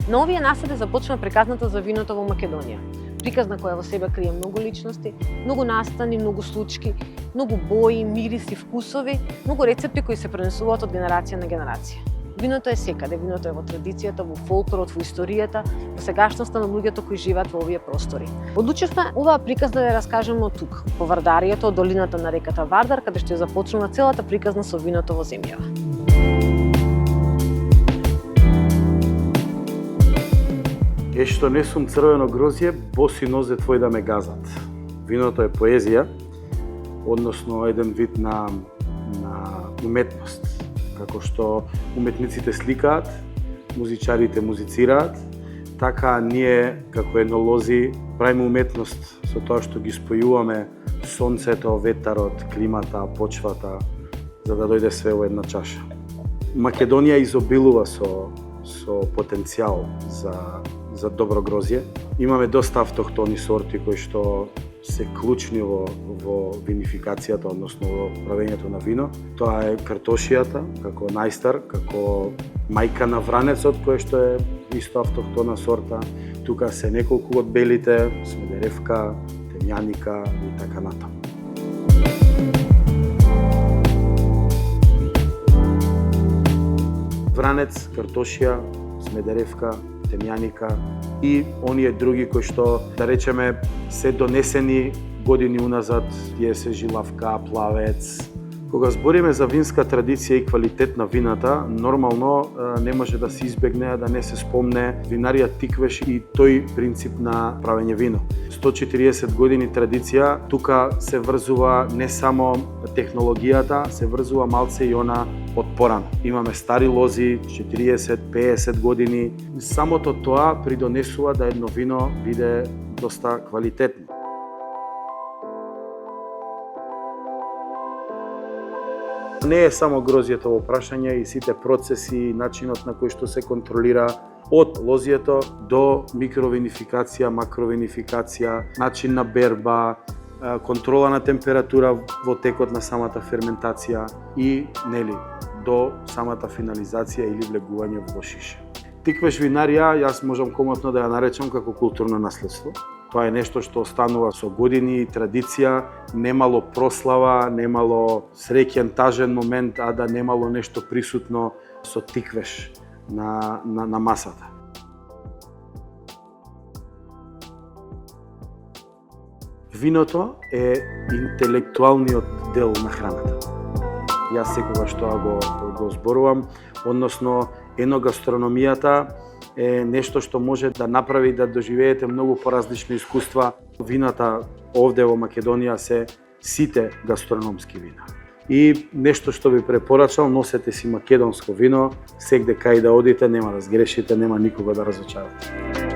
На овие насади започна приказната за виното во Македонија. Приказна која во себе крие многу личности, многу настани, многу случки, многу бои, мириси, вкусови, многу рецепти кои се пренесуваат од генерација на генерација. Виното е секаде, виното е во традицијата, во фолклорот, во историјата, во сегашноста на луѓето кои живеат во овие простори. Одлучивме оваа приказна да ја раскажеме тук, во Вардарието, од долината на реката Вардар, каде што ја започнува целата приказна со виното во земјава. Е што не сум црвено грозје, боси нозе твој да ме газат. Виното е поезија, односно еден вид на уметност. Како што уметниците сликаат, музичарите музицираат, така ние како енолози правиме уметност со тоа што ги спојуваме сонцето, ветарот, климата, почвата, за да дојде све во една чаша. Македонија изобилува со потенцијал за добро грозје. Имаме доста автохтони сорти кои што се клучни во винификацијата, односно во правењето на вино. Тоа е картошијата, како најстар, како мајка на вранецот, кој што е исто автохтона сорта. Тука се неколку од белите, смедеревка, темјаника и така натаму. Вранец, картошија, смедеревка, темјаника и оние други кои што, да речеме, се донесени години уназад, тие се жилавка, плавец. Кога збориме за винска традиција и квалитет на вината, нормално не може да се избегне да не се спомне винаријат Тиквеш и тој принцип на правење вино. 140 години традиција, тука се врзува не само технологијата, се врзува малце и она од порано. Имаме стари лози, 40-50 години. Самото тоа придонесува да едно вино биде доста квалитетно. Не е само грозјето во прашање и сите процеси, начинот на кој што се контролира од лозјето до микровинификација, макровинификација, начин на берба, контрола на температура во текот на самата ферментација и до самата финализација или влегување во шише. Тиквеш винарија, јас можам комотно да ја наречам како културно наследство. Тоа е нешто што останува со години и традиција, немало прослава, немало среќен, тажен момент, а да немало нешто присутно со тиквеш на масата. Виното е интелектуалниот дел на храната. Јас секогаш тоа го зборувам, односно еногастрономијата е нешто што може да направи да доживеете многу поразлични искуства. Вината овде во Македонија се сите гастрономски вина. И нешто што би препорачал, носете си македонско вино, сегде кај да одите, нема да сгрешите, нема никога да разочарате.